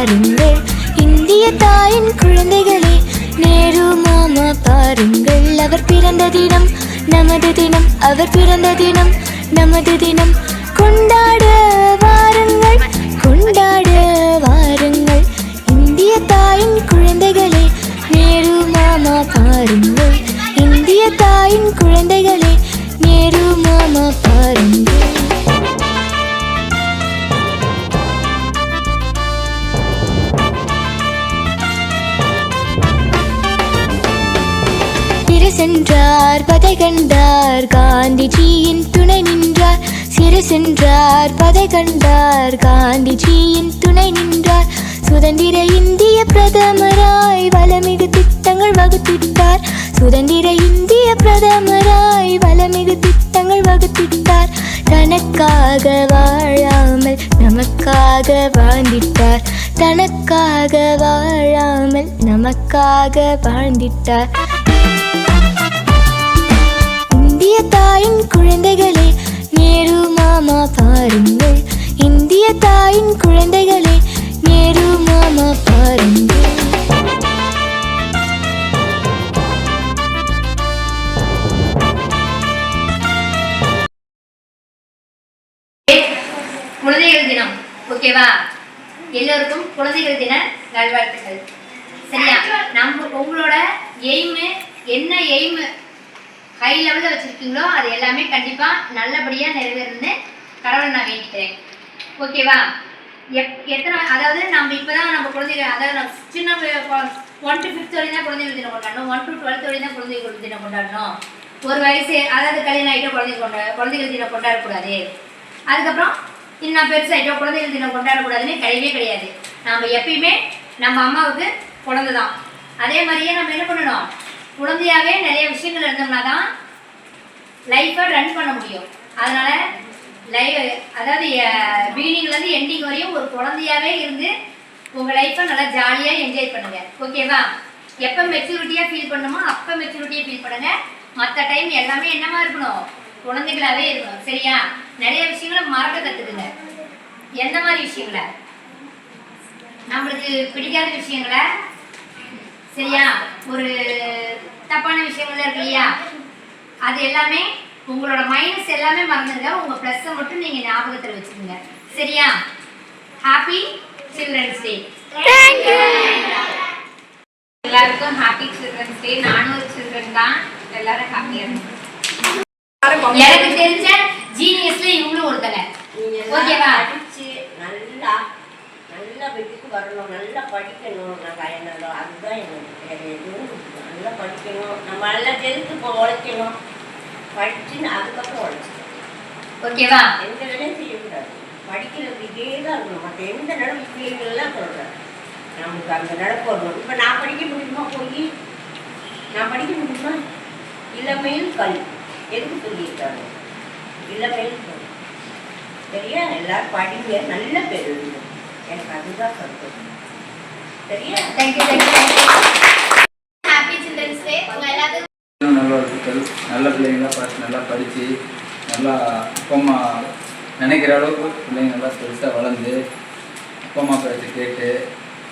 பாருங்கள், இந்திய தாயின் குழந்தைகளே. நேரு மாமா பாருங்கள், அவர் பிறந்த தினம் நமது தினம், அவர் பிறந்த தினம் நமது தினம். கொண்டாட வாருங்கள், கொண்டாட வாருங்கள், இந்திய தாயின் குழந்தைகளே. நேரு மாமா பாருங்கள், இந்திய தாயின் குழந்தைகளே. நேரு மாமா பாருங்கள். சிறை சென்றார், பதை கண்டார், காந்திஜியின் துணை நின்றார். சிறை சென்றார், பதை கண்டார், காந்திஜியின் துணை நின்றார். சுதந்திர இந்திய பிரதமராய் வளமிகு திட்டங்கள் வகுத்திட்டார். சுதந்திர இந்திய பிரதமராய் வளமிகு திட்டங்கள் வகுத்திட்டார். தனக்காக வாழாமல் நமக்காக வாழ்ந்திட்டார். தனக்காக வாழாமல் நமக்காக வாழ்ந்திட்டார். இந்திய தாயின் குழந்தைகளே, நேரு மாமா பாருங்கள், இந்திய தாயின் குழந்தைகளே. நேரு மாமா பாருங்கள். குழந்தைகள் தினம், ஓகேவா? எல்லோருக்கும் குழந்தைகள் தின நல்வாழ்த்துக்கள். சரியா? நம்ம உங்களோட எய்மு என்ன, எய்மு ஹை லெவலில் வச்சுருக்கீங்களோ அது எல்லாமே கண்டிப்பாக நல்லபடியாக நிறைவேறுன்னு கடவுளை நான் வேண்டிக்கிறேன். ஓகேவா? எத்தனை, அதாவது நம்ம இப்போ தான் நம்ம குழந்தைகள், அதாவது நம்ம சின்ன 1 to 5th வரையும் தான் குழந்தைகள் தினம் கொண்டாடணும், 1 to 12th வரையும் தான் குழந்தைகள் தினம் கொண்டாடணும். ஒரு வயசு, அதாவது கல்யாணம் ஆகிட்டோ குழந்தைகள் தினம் கொண்டாடக்கூடாது. அதுக்கப்புறம் இன்னும் பெருசாகிட்டோ குழந்தைகள் தினம் கொண்டாடக்கூடாதுன்னு கிடையவே கிடையாது. நம்ம எப்பயுமே நம்ம அம்மாவுக்கு குழந்தை தான். அதே மாதிரியே நம்ம என்ன பண்ணணும், குழந்தையாகவே நிறைய விஷயங்கள் இருந்தோம்னா தான் லைஃப்பை ரன் பண்ண முடியும். அதனால் அதாவது பிகினிங்லேருந்து எண்டிங் வரையும் ஒரு குழந்தையாகவே இருந்து உங்கள் லைஃப்பை நல்லா ஜாலியாக என்ஜாய் பண்ணுங்கள். ஓகேவா? எப்போ மெச்சூரிட்டியாக ஃபீல் பண்ணணுமோ அப்போ மெச்சூரிட்டியாக ஃபீல் பண்ணுங்கள். மற்ற டைம் எல்லாமே என்னமா இருக்கணும், குழந்தைகளாகவே இருக்கணும். சரியா? நிறைய விஷயங்களை மறக்க கற்றுக்குங்க. எந்த மாதிரி விஷயங்களை, நம்மளுக்கு பிடிக்காத விஷயங்களை, சரியா, ஒரு தப்பான விஷயங்கள் இருக்கு இல்லையா, அது எல்லாமே உங்களோட மைனஸ் எல்லாமே மறந்துங்க. உங்கள் ப்ளஸ்ஸை மட்டும் நீங்கள் ஞாபகத்தில் வச்சுக்கோங்க. சரியா? Happy children's day. எல்லாருக்கும் ஹாப்பி சில்ட்ரன்ஸ் டே. நானும் ஒரு சில்ட்ரன் தான். எல்லாரும் ஹாப்பியாக இருக்கும். எனக்கு தெரிஞ்ச ஜீனியஸ்ல இவங்களும் ஒருத்தங்க. ஓகேவா? நல்லா நல்லா வீட்டுக்கு வரணும், நல்லா படிக்கணும். நாங்கள் என்னோட அதுதான் எனக்கு எதுவும் நல்லா படிக்கணும். நம்ம நல்லா தெரிஞ்சு உழைக்கணும். படிச்சு அதுக்கப்புறம் உழைச்சிக்கணும். ஓகேவா? எந்த வேலையும் செய்யக்கூடாது. படிக்கிறது இதே தான் இருக்கணும். மற்ற எந்த நடப்பு பிள்ளைங்கள்லாம் சொல்கிறேன், நமக்கு அந்த நடப்பு வரணும். இப்போ நான் படிக்க முடியுமா, போய் நான் படிக்க முடியுமா? இளமையில் கல்வி எதுக்கு சொல்லியிருக்காங்க, இளமையில் கல்வி. சரியா? எல்லாரும் படிங்க, நல்ல பேர் எழுதுங்க. எனக்கு அதுதான் கருத்து. சரியா? தேங்க்யூ. Happy children's day. உங்கள் எல்லாத்துக்கும் நல்ல வாழ்த்துக்கள். நல்ல பிள்ளைங்களாம் பார்த்து நல்லா படித்து நல்லா அப்பா அம்மா நினைக்கிற அளவுக்கு பிள்ளைங்க நல்லா பெருசாக வளர்ந்து அப்பா அம்மா பேச்சு கேட்டு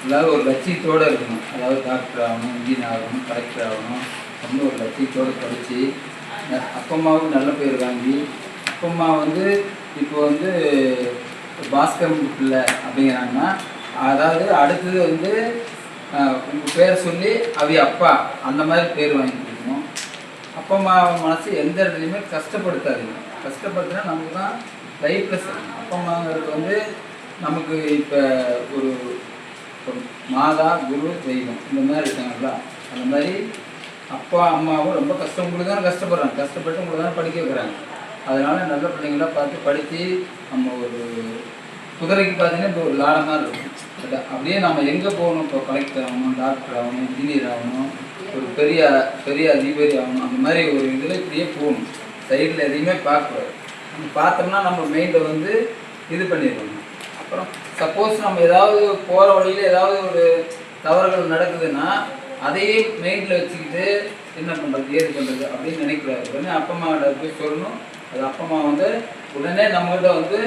எல்லாரும் ஒரு லட்சியத்தோடு இருக்கணும். அதாவது டாக்டர் ஆகணும், இன்ஜினியர் ஆகணும், கலெக்டர் ஆகணும் அப்படின்னு ஒரு லட்சியத்தோடு படித்து அப்பா அம்மாவுக்கு நல்ல பேர் வாங்கி, அப்பா அம்மா இப்போ பாஸ்கர் பிள்ளை அப்படிங்கிறாங்கன்னா, அதாவது அடுத்தது உங்கள் பேரை சொல்லி அவி அப்பா அந்த மாதிரி பேர் வாங்கி கொடுக்கணும். அப்பா அம்மா மனசு எந்த இடத்துலையுமே கஷ்டப்படுத்தாதீங்க. கஷ்டப்படுத்தினா நமக்கு தான் லைஃப்பில் அப்பா அம்மாங்கிறது நமக்கு இப்போ ஒரு மாதா குரு தெய்வம் இந்த மாதிரி இருக்காங்களா, அந்த மாதிரி அப்பா அம்மாவும் ரொம்ப கஷ்டம், உங்களுக்கு தானே கஷ்டப்படுறாங்க, கஷ்டப்பட்டு உங்களுக்கு தானே படிக்க வைக்கிறாங்க. அதனால் நல்ல பிள்ளைங்களாம் பார்த்து படித்து நம்ம ஒரு குதிரைக்கு பார்த்தீங்கன்னா இப்போ ஒரு லாடமாக இருக்கும். அப்படியே நம்ம எங்கே போகணும், இப்போ கலெக்டர் ஆகணும், டாக்டர் ஆகணும், இன்ஜினியர் ஆகணும், ஒரு பெரிய அதிபதி ஆகணும், அந்த மாதிரி ஒரு இதில் இப்படியே போகணும். சைடில் எதையுமே பார்க்கக்கூடாது. நம்ம பார்த்தோம்னா நம்ம மைண்டை இது பண்ணிடுவோம். அப்புறம் சப்போஸ் நம்ம ஏதாவது போகிற வழியில் ஏதாவது ஒரு தவறுகள் நடக்குதுன்னா அதையே மைண்டில் வச்சுக்கிட்டு என்ன பண்ணுறது ஏது பண்ணுறது அப்படின்னு நினைக்கூடாது. உடனே அப்பா அம்மாவோட போய் சொல்லணும். அது அப்பா அம்மா உடனே நம்மகிட்ட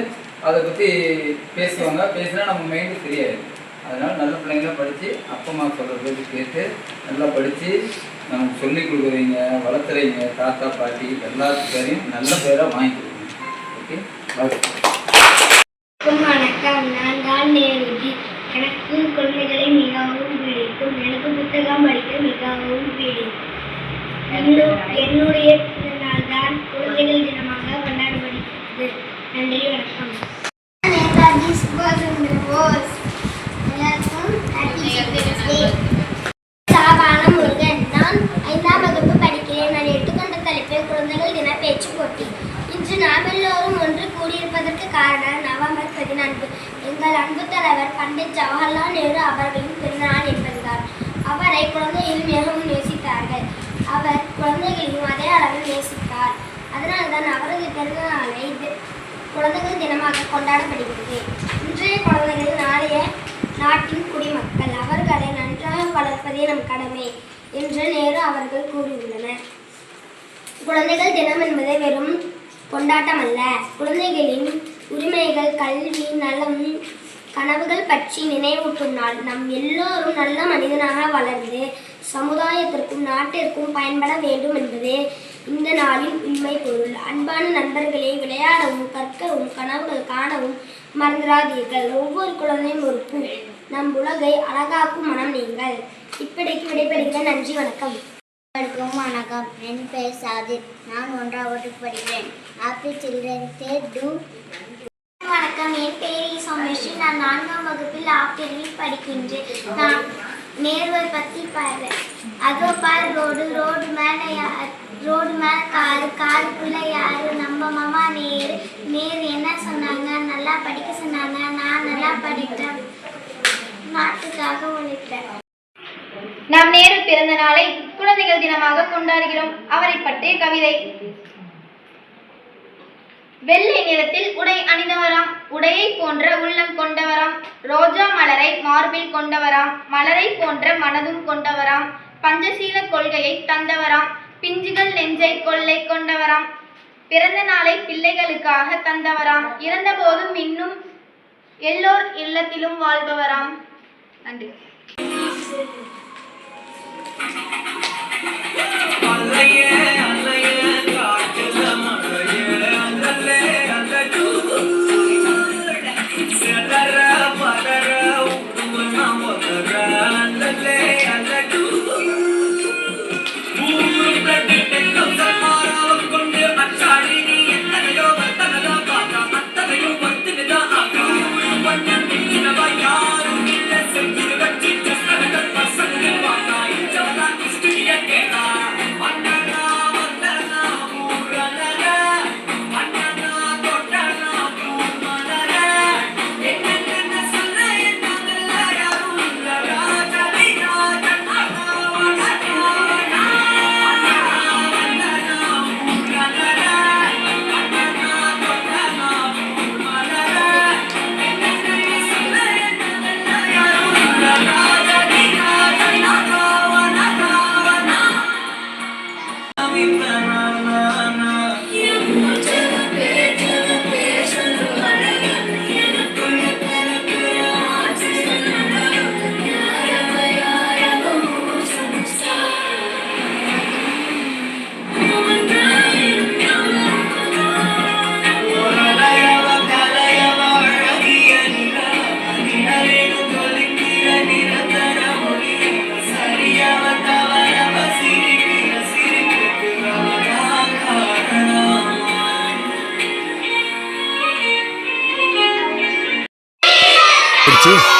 அதை பற்றி பேசுவாங்க. பேசினா நம்ம மைண்டு சரியாயிடும். அதனால் நல்ல பிள்ளைங்கள படித்து அப்பா அம்மா சொல்கிற பேச்சு கேட்டு நல்லா படித்து நமக்கு சொல்லிக் கொடுக்குறீங்க, வளர்த்துறீங்க. தாத்தா பாட்டி எல்லாத்துக்கும் நல்ல பேராக வாங்கி கொடுக்குறீங்க. ஓகே, வணக்கம். நான் தான் நேருஜி. எனக்கு குழந்தைகளை மிகவும் பிடிக்கும். எனக்கு புத்தகம் படிக்க மிகவும் பிடிக்கும். என்னுடைய நாள் தான் குழந்தைகள் தினமாக கொண்டாடப்படுகிறது. நன்றி, வணக்கம். நேதாஜி சுபாஷ் சந்திர போஸ். எல்லாருக்கும் சாபான முருகன். நான் 5ஆம் வகுப்பு படிக்கிறேன். நான் எடுத்துக்கொண்ட தலைப்பு குழந்தைகள் தின பேச்சு போட்டி. இன்று நாம் எல்லோரும் ஒன்று கூடியிருப்பதற்கு காரணம் நவம்பர் 14 எங்கள் அன்பு தலைவர் பண்டிட் ஜவஹர்லால் நேரு அவர்களின் பிறந்தநாள் என்பதுதான். அவரை குழந்தைகள் மிகவும் நேசித்தார்கள். அவர் குழந்தைகளையும் அதே அளவில் நேசித்தார். அதனால்தான் அவரது பிறந்த நாளை குழந்தைகள் தினமாக கொண்டாடப்படுகிறது. இன்றைய குழந்தைகள் நாளைய நாட்டின் குடிமக்கள். அவர்களை நன்றாக வளர்ப்பதே நம் கடமை என்று நேரு அவர்கள் கூறியுள்ளனர். குழந்தைகள் தினம் என்பது வெறும் கொண்டாட்டம் அல்ல. குழந்தைகளின் உரிமைகள், கல்வி, நலம், கனவுகள் பற்றி நினைவூட்டும் நாள். நம் எல்லோரும் நல்ல மனிதனாக வளர்ந்து சமுதாயத்திற்கும் நாட்டிற்கும் பயன்பட வேண்டும் என்பதே இந்த நாளின் உண்மை பொருள். அன்பான நண்பர்களே, விளையாடவும் கற்கவும் கனவுகள் காணவும் மறந்துடாதீர்கள். ஒவ்வொரு குழந்தையும் ஒரு பூ. நம் உலகை அழகாக்கும் மனம் நீங்கள். இப்படிக்கு விடைபெறுகிறேன். நன்றி, வணக்கம். வணக்கம். என் பெயர் சாதித். நான் 1ஆம் வகுப்பு படிக்கிறேன். Happy children's day too. வணக்கம். என் பெயர் சோமேஸ்வரி. நான் 4ஆம் வகுப்பில் ஆப்டரில் படிக்கின்றேன். நான் நேருவை பற்றி பாடுறேன். அதோ பார் ரோடு மேலே காருக்குள்ள யாரு? நம்ம மாமா நேரு. நேரு என்ன சொன்னாங்க? நல்லா படிக்க சொன்னாங்க. நான் நல்லா படித்தேன். நாட்டுக்காக உழைத்தேன். நாம் நேரு பிறந்த நாளை குழந்தைகள் தினமாக கொண்டாடுகிறோம். அவரை பற்றிய கவிதை. வெள்ளை நிறத்தில் உடை அணிந்தவராம், உடையை போன்ற உள்ளம் கொண்டவராம், ரோஜா மலரை மார்பில் கொண்டவராம், மலரை போன்ற மனதும் கொண்டவராம், பஞ்சசீல கொள்கையை தந்தவராம், பிஞ்சுகள் நெஞ்சை கொள்ளை கொண்டவராம், பிறந்த நாளை பிள்ளைகளுக்காக தந்தவராம், இறந்த போதும் இன்னும் எல்லோர் இல்லத்திலும் வாழ்பவராம். நன்றி. பிடிச்சி